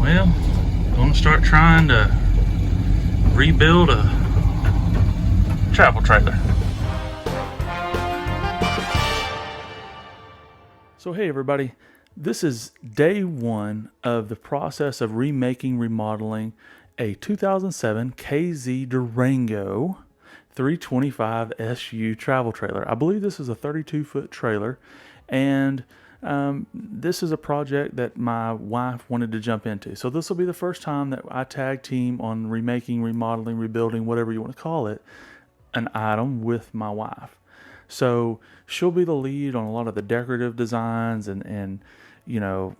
Well, gonna start trying to rebuild a travel trailer. So hey everybody, this is day one of the process of remodeling a 2007 KZ Durango 325 SU travel trailer. I believe this is a 32-foot trailer, and this is a project that my wife wanted to jump into. So this will be the first time that I tag team on remodeling, rebuilding, whatever you want to call it, an item with my wife. So she'll be the lead on a lot of the decorative designs and you know,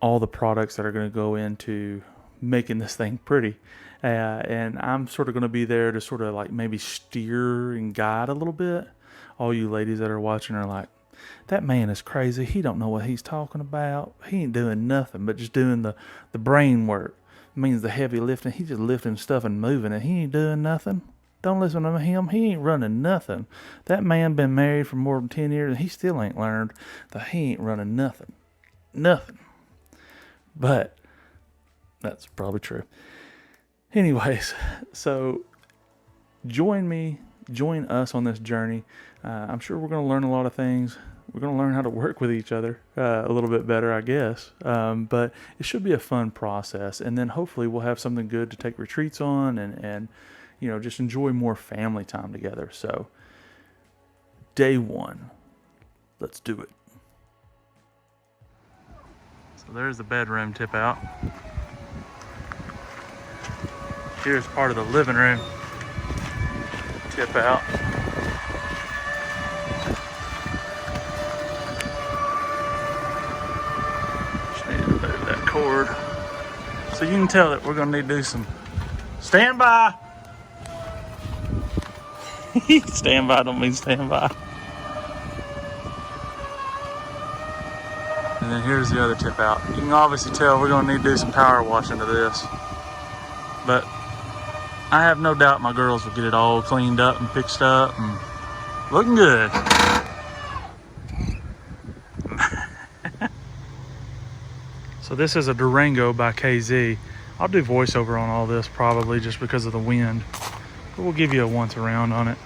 all the products that are going to go into making this thing pretty. And I'm sort of going to be there to sort of like maybe steer and guide a little bit. All you ladies that are watching are like, that man is crazy. He don't know what he's talking about. He ain't doing nothing but just doing the brain work. It means the heavy lifting. He's just lifting stuff and moving it. He ain't doing nothing. Don't listen to him. He ain't running nothing. That man been married for more than 10 years and he still ain't learned that he ain't running nothing. Nothing. But that's probably true. Anyways, so join us on this journey. I'm sure we're going to learn a lot of things. We're going to learn how to work with each other a little bit better, I guess. But it should be a fun process. And then hopefully we'll have something good to take retreats on and you know, just enjoy more family time together. So day one, let's do it. So there's the bedroom tip out. Here's part of the living room tip out. Just need to move that cord. So you can tell that we're gonna need to do some stand by. Stand by don't mean stand by. And then here's the other tip out. You can obviously tell we're gonna need to do some power washing to this. But I have no doubt my girls will get it all cleaned up and fixed up and looking good. So this is a Durango by KZ. I'll do voiceover on all this probably just because of the wind. But we'll give you a once around on it.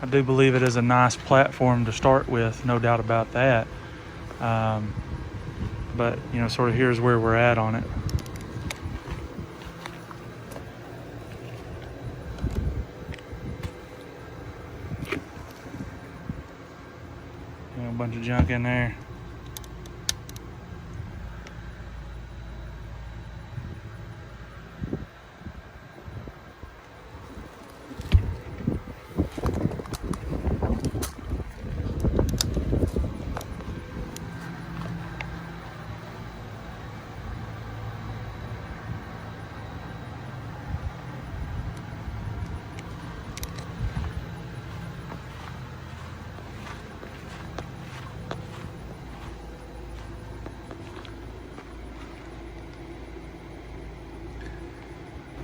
I do believe it is a nice platform to start with, no doubt about that. But, you know, sort of here's where we're at on it. You know, a bunch of junk in there.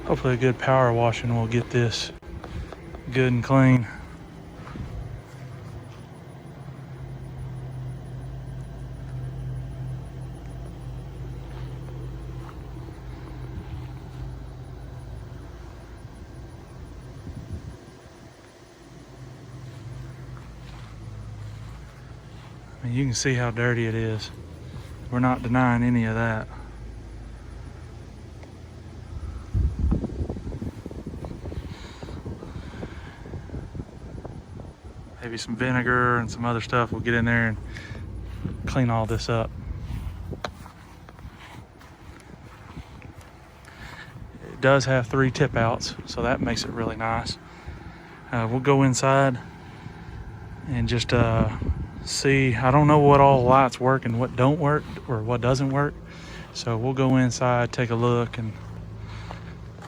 Hopefully a good power washing will get this good and clean. I mean, you can see how dirty it is. We're not denying any of that. Maybe some vinegar and some other stuff. We'll get in there and clean all this up. It does have 3 tip outs, so that makes it really nice. We'll go inside and just see. I don't know what all lights work and what don't work or what doesn't work. So we'll go inside, take a look, and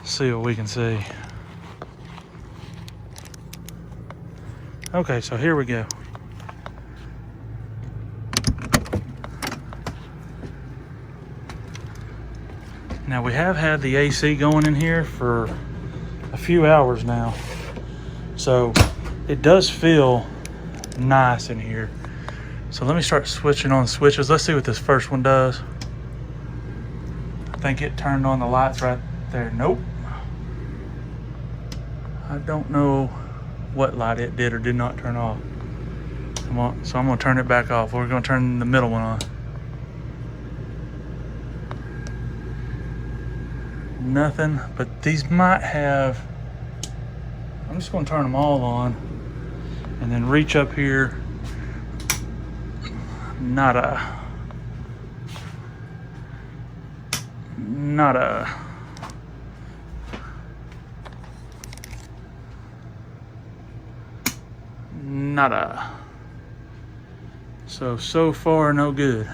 see what we can see. Okay, so here we go. Now we have had the AC going in here for a few hours now. So it does feel nice in here. So let me start switching on switches. Let's see what this first one does. I think it turned on the lights right there. Nope. I don't know what light it did or did not turn off. So I'm gonna turn it back off. We're gonna turn the middle one on. Nothing, but these might have, I'm just gonna turn them all on and then reach up here. Nada. Nada. Nada. So far, no good.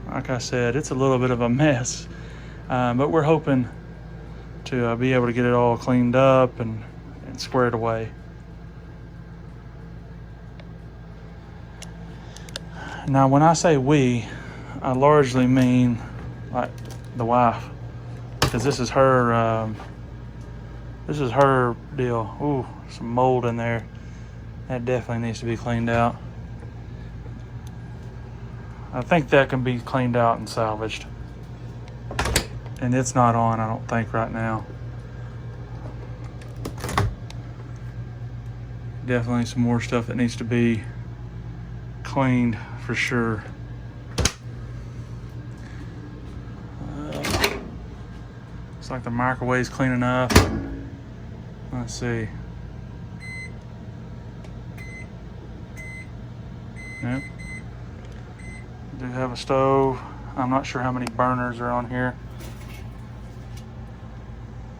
Like I said, it's a little bit of a mess, but we're hoping to be able to get it all cleaned up and squared away. Now, when I say we, I largely mean like the wife, because this is her deal. Ooh, some mold in there. That definitely needs to be cleaned out. I think that can be cleaned out and salvaged. And it's not on, I don't think, right now. Definitely some more stuff that needs to be cleaned for sure. Looks like the microwave's cleaning up. Let's see. Yep. Do have a stove. I'm not sure how many burners are on here.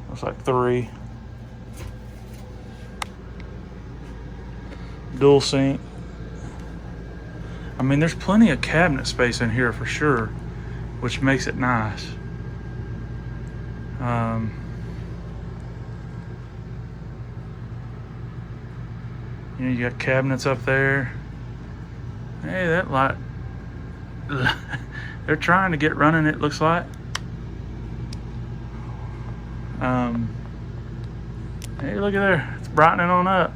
Looks like 3. Dual sink. I mean, there's plenty of cabinet space in here for sure, which makes it nice. You know, you got cabinets up there. Hey, that light. They're trying to get running, it looks like. Hey, look at there. It's brightening on up.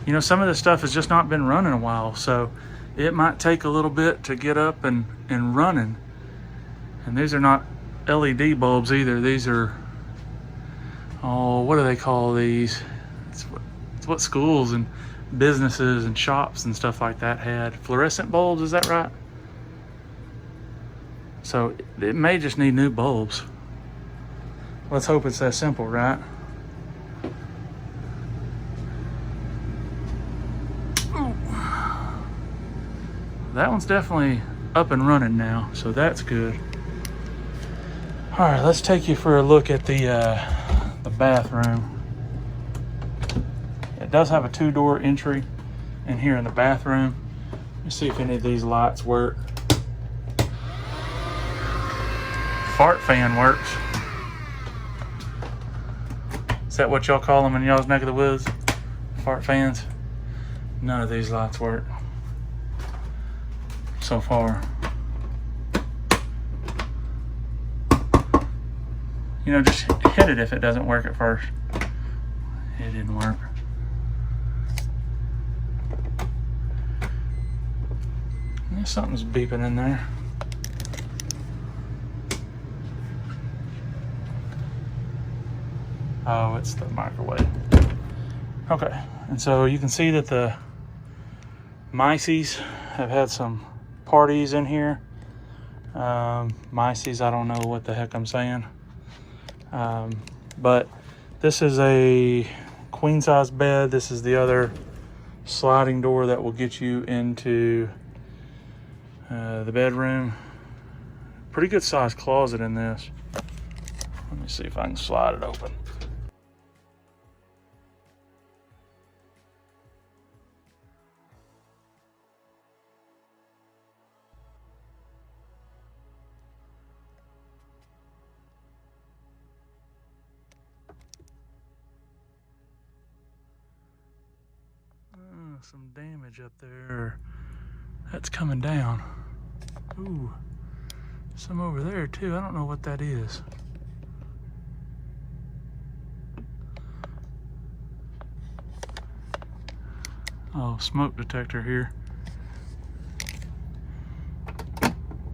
You know, some of this stuff has just not been running a while, so it might take a little bit to get up and running. And these are not LED bulbs either. These are, oh, what do they call these? It's what schools and businesses and shops and stuff like that had. Fluorescent bulbs, is that right? So it may just need new bulbs. Let's hope it's that simple, right? Ooh. That one's definitely up and running now, so that's good. All right, let's take you for a look at the bathroom. It does have a 2-door entry in here in the bathroom. Let's see if any of these lights work. Fart fan works. Is that what y'all call them in y'all's neck of the woods? Fart fans? None of these lights work so far. You know, just hit it if it doesn't work at first. It didn't work. Yeah, something's beeping in there. Oh, it's the microwave. Okay, and so you can see that the mices have had some parties in here. Mices, I don't know what the heck I'm saying. But this is a queen size bed. This is the other sliding door that will get you into the bedroom. Pretty good sized closet in this. Let me see if I can slide it open. Some damage up there. That's coming down. Ooh. Some over there too. I don't know what that is. Oh, smoke detector here.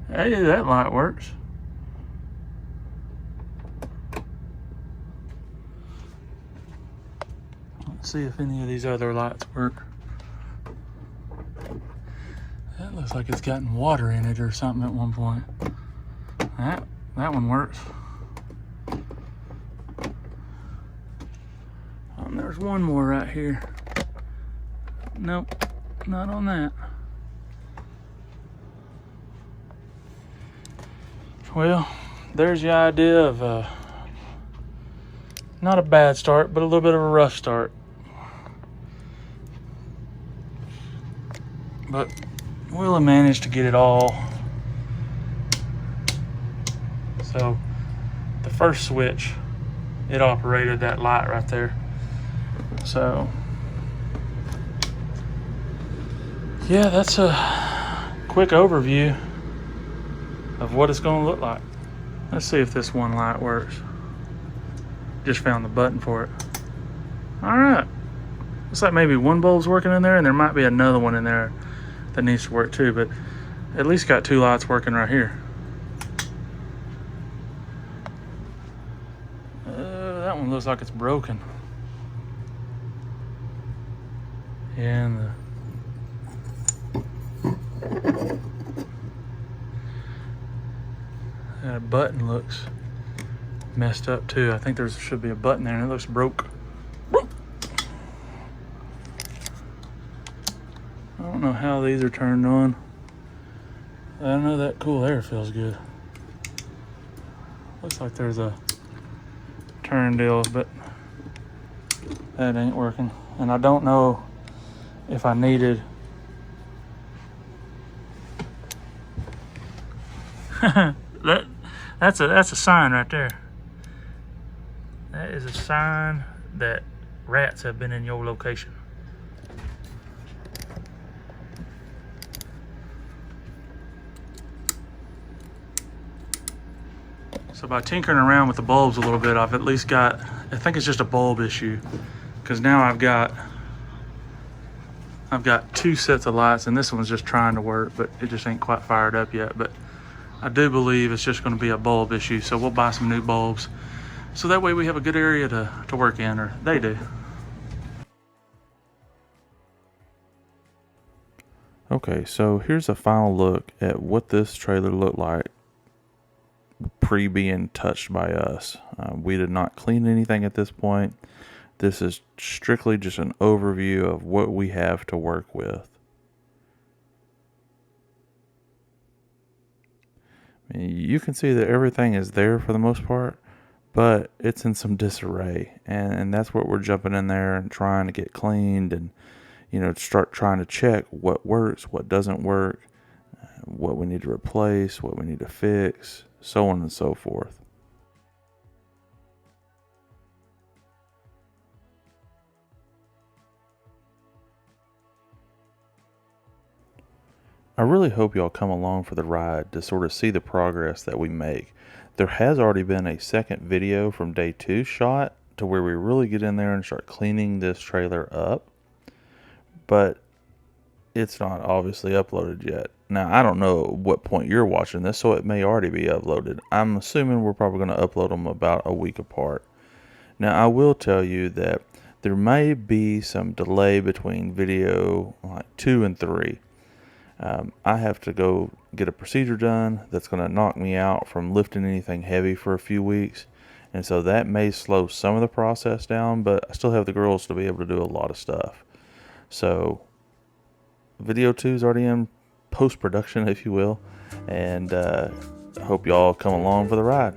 Hey, that light works. Let's see if any of these other lights work. That looks like it's gotten water in it or something at one point. That one works. And there's one more right here. Nope, not on that. Well, there's the idea of not a bad start, but a little bit of a rough start. But we'll have managed to get it all. So the first switch, it operated that light right there. So yeah, that's a quick overview of what it's going to look like. Let's see if this one light works. Just found the button for it. All right. Looks like maybe one bulb's working in there, and there might be another one in there that needs to work too, but at least got two lights working right here. That one looks like it's broken. And that button looks messed up too. I think there should be a button there and it looks broke. I don't know how these are turned on. I know that cool air feels good. Looks like there's a turn deal, but that ain't working. And I don't know if I needed that's a sign right there. That is a sign that rats have been in your location. So by tinkering around with the bulbs a little bit, I've at least got, I think it's just a bulb issue, because now I've got two sets of lights, and this one's just trying to work, but it just ain't quite fired up yet. But I do believe it's just going to be a bulb issue, so we'll buy some new bulbs, so that way we have a good area to work in, or they do. Okay, so here's a final look at what this trailer looked like pre being touched by us. We did not clean anything at this point. This is strictly just an overview of what we have to work with. I mean, you can see that everything is there for the most part, but it's in some disarray, and that's what we're jumping in there and trying to get cleaned, and start trying to check what works, what doesn't work, what we need to replace, what we need to fix, so on and so forth. I really hope y'all come along for the ride to sort of see the progress that we make. There has already been a second video from day 2 shot to where we really get in there and start cleaning this trailer up, but it's not obviously uploaded yet. Now, I don't know at what point you're watching this, so it may already be uploaded. I'm assuming we're probably going to upload them about a week apart. Now, I will tell you that there may be some delay between video like 2 and 3. I have to go get a procedure done that's going to knock me out from lifting anything heavy for a few weeks. And so that may slow some of the process down, but I still have the girls to be able to do a lot of stuff. So video 2 is already in post-production, if you will, and I hope y'all come along for the ride.